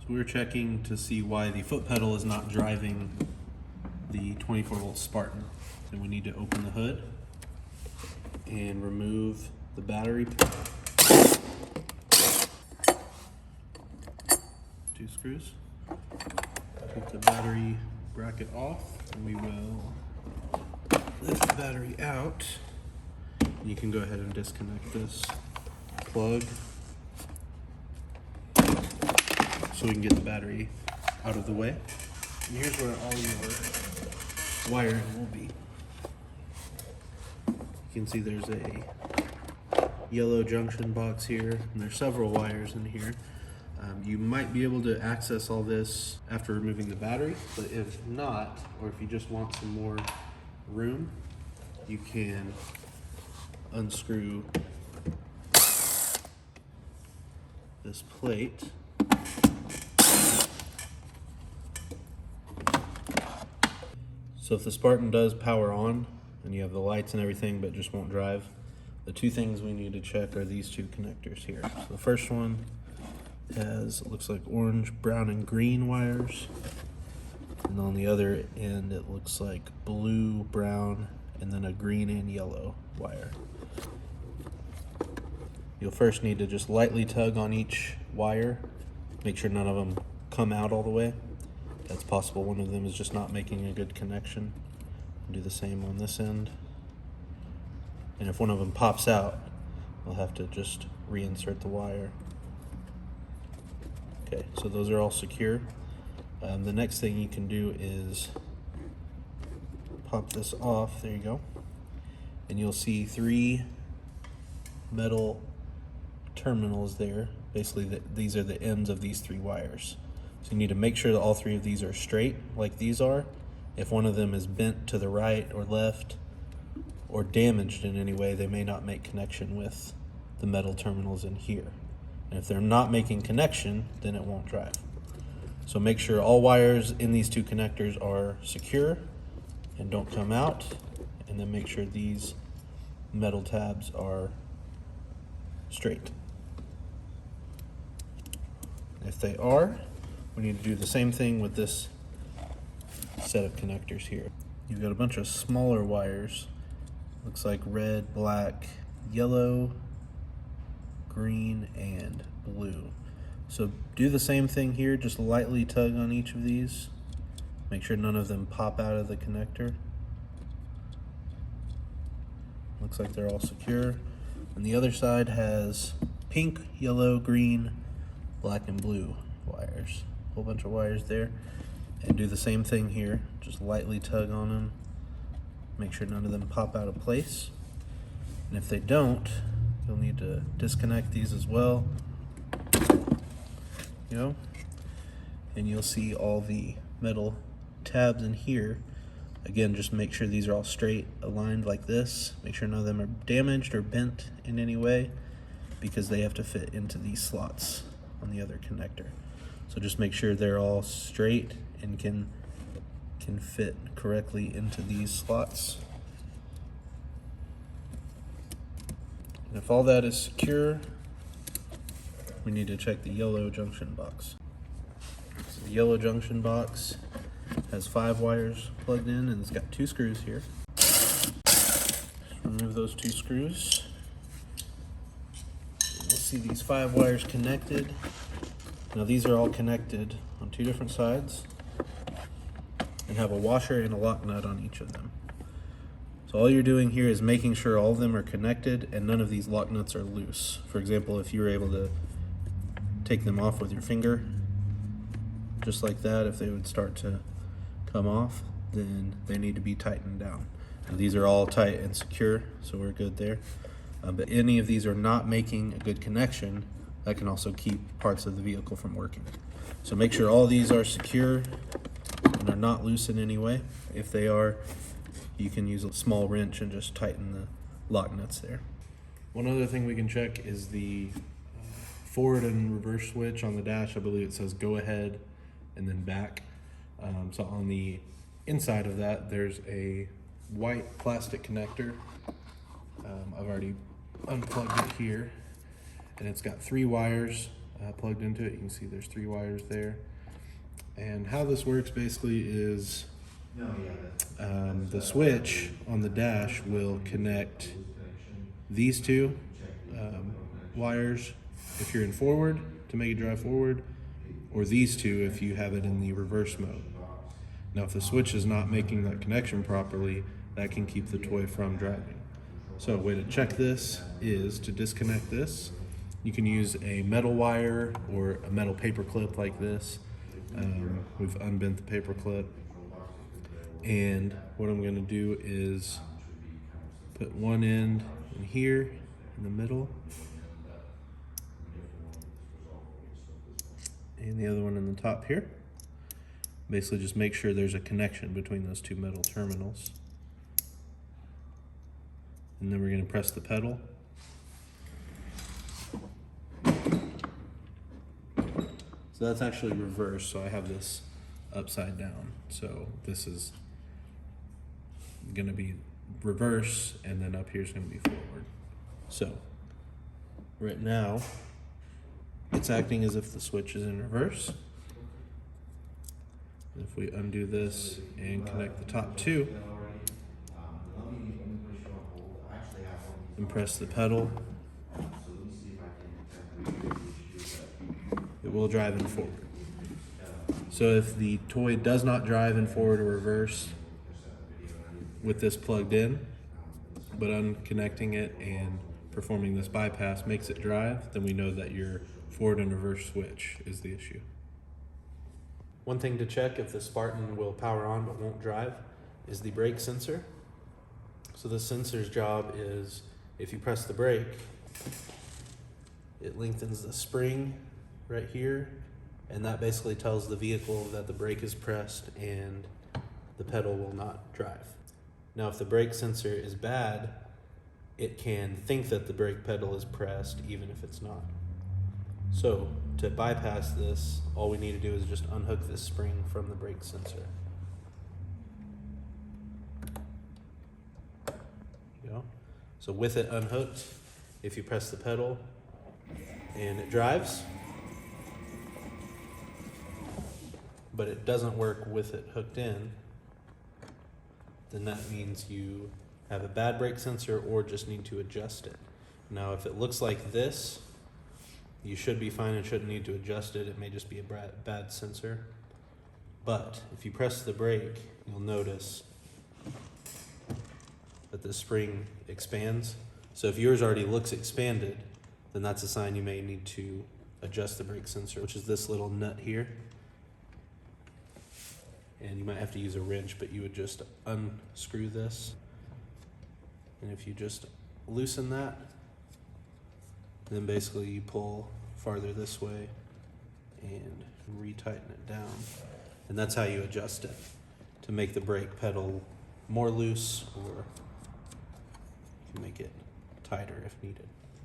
we're checking to see why the foot pedal is not driving the 24-volt Spartan. And we need to open the hood and remove the battery. 2 screws. Take the battery bracket off, and we will lift the battery out. You can go ahead and disconnect this plug so we can get the battery out of the way. And here's where all your wiring will be. You can see there's a yellow junction box here, and there's several wires in here. You might be able to access all this after removing the battery, but if not, or if you just want some more room, you can unscrew this plate. So if the Spartan does power on and you have the lights and everything but just won't drive, the 2 things we need to check are these 2 connectors here. So the first one has, it looks like orange, brown, and green wires. And on the other end, it looks like blue, brown, and then a green and yellow wire. You'll first need to just lightly tug on each wire. Make sure none of them come out all the way. That's possible one of them is just not making a good connection. Do the same on this end. And if one of them pops out, we'll have to just reinsert the wire. Okay, so those are all secure. The next thing you can do is pop this off. There you go. And you'll see 3 metal terminals there. Basically, these are the ends of these 3 wires. So you need to make sure that all 3 of these are straight, like these are. If one of them is bent to the right or left or damaged in any way, they may not make connection with the metal terminals in here. And if they're not making connection, then it won't drive. So make sure all wires in these 2 connectors are secure and don't come out. And then make sure these metal tabs are straight. If they are, we need to do the same thing with this set of connectors here. You've got a bunch of smaller wires. Looks like red, black, yellow, green, and blue. So do the same thing here, just lightly tug on each of these. Make sure none of them pop out of the connector. Looks like they're all secure. And the other side has pink, yellow, green, black, and blue wires. A whole bunch of wires there. And do the same thing here, just lightly tug on them. Make sure none of them pop out of place. And if they don't, you'll need to disconnect these as well. You know, and you'll see all the metal tabs in here. Again, just make sure these are all straight, aligned like this. Make sure none of them are damaged or bent in any way, because they have to fit into these slots on the other connector. So just make sure they're all straight and can fit correctly into these slots. And if all that is secure, we need to check the yellow junction box. So the yellow junction box has 5 wires plugged in, and it's got 2 screws here. Just remove those 2 screws. We'll see these 5 wires connected. Now these are all connected on 2 different sides and have a washer and a lock nut on each of them. So all you're doing here is making sure all of them are connected and none of these lock nuts are loose. For example, if you were able to take them off with your finger, just like that, if they would start to come off, then they need to be tightened down. Now, these are all tight and secure, so we're good there. But any of these are not making a good connection, that can also keep parts of the vehicle from working. So make sure all these are secure and are not loose in any way. If they are, you can use a small wrench and just tighten the lock nuts there. One other thing we can check is the forward and reverse switch on the dash. I believe it says go ahead and then back. So on the inside of that, there's a white plastic connector. I've already unplugged it here, and it's got 3 wires. plugged into it. You can see there's 3 wires there. And how this works basically is the switch on the dash will connect these 2 wires if you're in forward to make it drive forward, or these 2 if you have it in the reverse mode. Now if the switch is not making that connection properly, that can keep the toy from driving. So a way to check this is to disconnect this. You can use a metal wire or a metal paper clip like this. We've unbent the paper clip. And what I'm gonna do is put one end in here in the middle and the other one in the top here. Basically just make sure there's a connection between those 2 metal terminals. And then we're going to press the pedal. So that's actually reversed, so I have this upside down. So this is going to be reverse, and then up here is going to be forward. So right now, it's acting as if the switch is in reverse. If we undo this and connect the top 2, and press the pedal, it will drive in forward. So if the toy does not drive in forward or reverse with this plugged in, but unconnecting it and performing this bypass makes it drive, then we know that your forward and reverse switch is the issue. One thing to check if the Spartan will power on but won't drive is the brake sensor. So the sensor's job is, if you press the brake, it lengthens the spring right here, and that basically tells the vehicle that the brake is pressed and the pedal will not drive. Now if the brake sensor is bad, it can think that the brake pedal is pressed even if it's not. So to bypass this, all we need to do is just unhook this spring from the brake sensor. There you go. So with it unhooked, if you press the pedal and it drives, but it doesn't work with it hooked in, then that means you have a bad brake sensor or just need to adjust it. Now if it looks like this, you should be fine and shouldn't need to adjust it. It may just be a bad sensor. But if you press the brake, you'll notice that the spring expands. So if yours already looks expanded, then that's a sign you may need to adjust the brake sensor, which is this little nut here. And you might have to use a wrench, but you would just unscrew this. And if you just loosen that, then basically you pull farther this way and retighten it down. And that's how you adjust it, to make the brake pedal more loose, or you can make it tighter if needed.